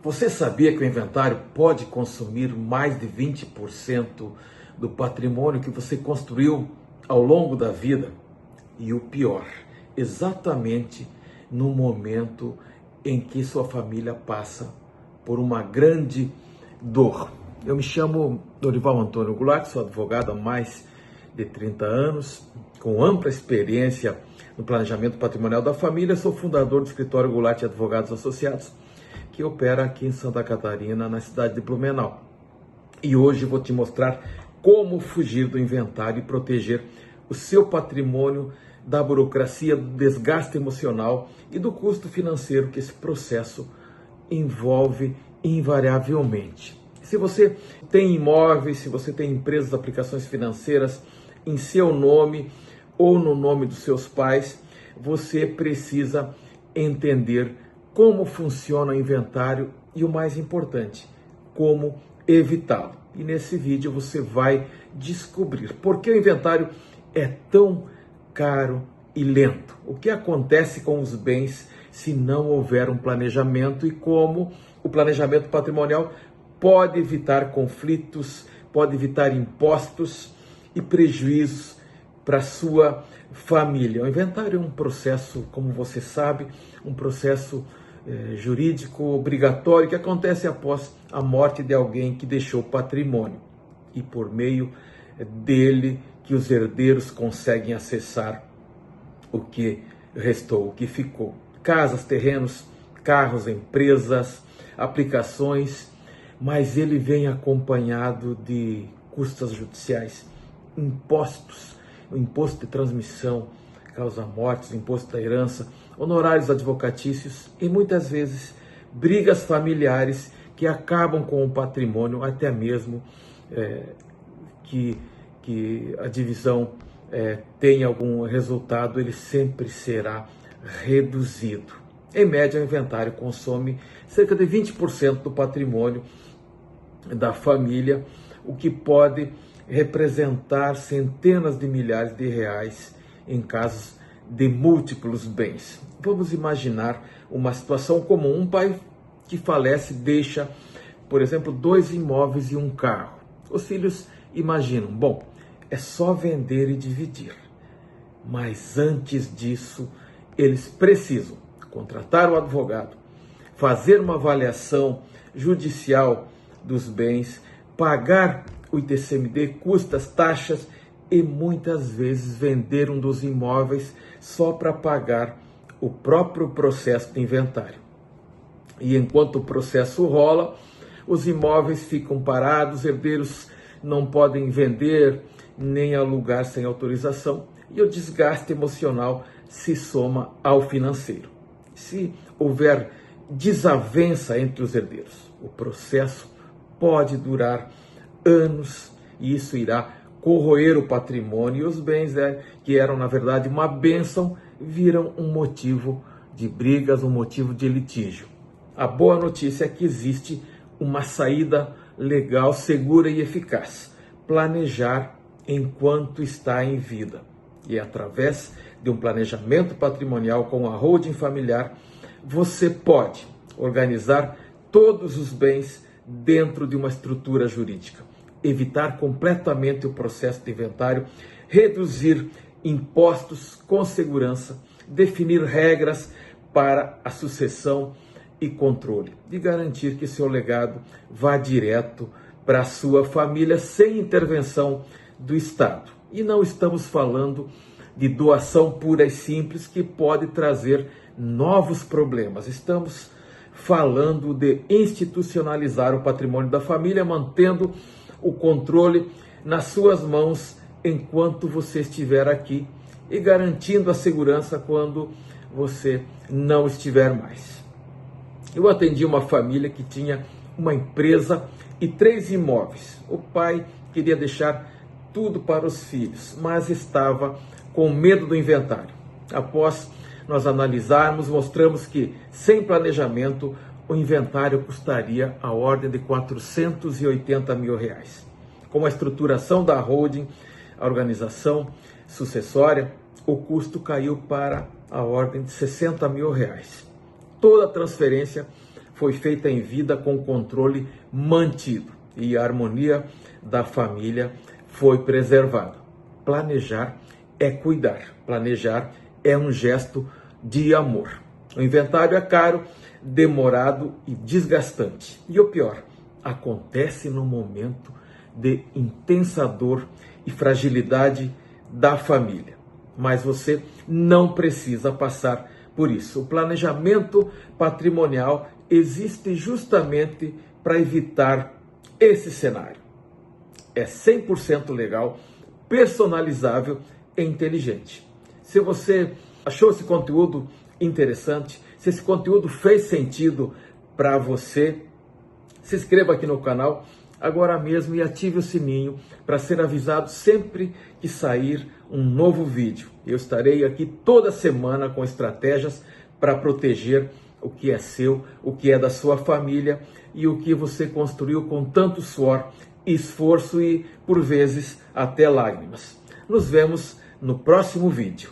Você sabia que o inventário pode consumir mais de 20% do patrimônio que você construiu ao longo da vida? E o pior, exatamente no momento em que sua família passa por uma grande dor. Eu me chamo Dorival Antônio Goulart, sou advogado há mais de 30 anos, com ampla experiência no planejamento patrimonial da família. Sou fundador do escritório Goulart e Advogados Associados, que opera aqui em Santa Catarina, na cidade de Blumenau. E hoje vou te mostrar como fugir do inventário e proteger o seu patrimônio da burocracia, do desgaste emocional e do custo financeiro que esse processo envolve invariavelmente. Se você tem imóveis, se você tem empresas, aplicações financeiras em seu nome ou no nome dos seus pais, você precisa entender como funciona o inventário e, o mais importante, como evitá-lo. E nesse vídeo você vai descobrir por que o inventário é tão caro e lento. O que acontece com os bens se não houver um planejamento e como o planejamento patrimonial pode evitar conflitos, pode evitar impostos e prejuízos para a sua família. O inventário é um processo, como você sabe, um processo jurídico obrigatório que acontece após a morte de alguém que deixou patrimônio e por meio dele que os herdeiros conseguem acessar o que restou, o que ficou. Casas, terrenos, carros, empresas, aplicações, mas ele vem acompanhado de custas judiciais, impostos, o imposto de transmissão, causa-mortes, imposto da herança, honorários advocatícios e muitas vezes brigas familiares que acabam com o patrimônio, até mesmo que a divisão tenha algum resultado, ele sempre será reduzido. Em média, o inventário consome cerca de 20% do patrimônio da família, o que pode representar centenas de milhares de reais em casos de múltiplos bens. Vamos imaginar uma situação comum: um pai que falece deixa, por exemplo, 2 imóveis e um carro. Os filhos imaginam, bom, é só vender e dividir. Mas antes disso, eles precisam contratar um advogado, fazer uma avaliação judicial dos bens, pagar o ITCMD, custas, taxas e muitas vezes vender um dos imóveis só para pagar o próprio processo de inventário. E enquanto o processo rola, os imóveis ficam parados, herdeiros não podem vender nem alugar sem autorização e o desgaste emocional se soma ao financeiro. Se houver desavença entre os herdeiros, o processo pode durar anos e isso irá corroer o patrimônio e os bens que eram, na verdade, uma bênção, viram um motivo de brigas, um motivo de litígio. A boa notícia é que existe uma saída legal, segura e eficaz: planejar enquanto está em vida. E através de um planejamento patrimonial com a holding familiar, você pode organizar todos os bens dentro de uma estrutura jurídica, evitar completamente o processo de inventário, reduzir impostos com segurança, definir regras para a sucessão e controle, e garantir que seu legado vá direto para a sua família sem intervenção do Estado. E não estamos falando de doação pura e simples que pode trazer novos problemas. Estamos falando de institucionalizar o patrimônio da família, mantendo o controle nas suas mãos enquanto você estiver aqui e garantindo a segurança quando você não estiver mais. Eu atendi uma família que tinha uma empresa e 3 imóveis. O pai queria deixar tudo para os filhos, mas estava com medo do inventário. Após nós analisarmos, mostramos que, sem planejamento, o inventário custaria a ordem de 480 mil reais. Com a estruturação da holding, a organização sucessória, o custo caiu para a ordem de 60 mil reais. Toda a transferência foi feita em vida com controle mantido e a harmonia da família foi preservada. Planejar é cuidar, planejar é um gesto de amor. O inventário é caro, demorado e desgastante. E o pior, acontece no momento de intensa dor e fragilidade da família. Mas você não precisa passar por isso. O planejamento patrimonial existe justamente para evitar esse cenário. É 100% legal, personalizável e inteligente. Se você achou esse conteúdo interessante, se esse conteúdo fez sentido para você, se inscreva aqui no canal agora mesmo e ative o sininho para ser avisado sempre que sair um novo vídeo. Eu estarei aqui toda semana com estratégias para proteger o que é seu, o que é da sua família e o que você construiu com tanto suor, esforço e, por vezes, até lágrimas. Nos vemos no próximo vídeo.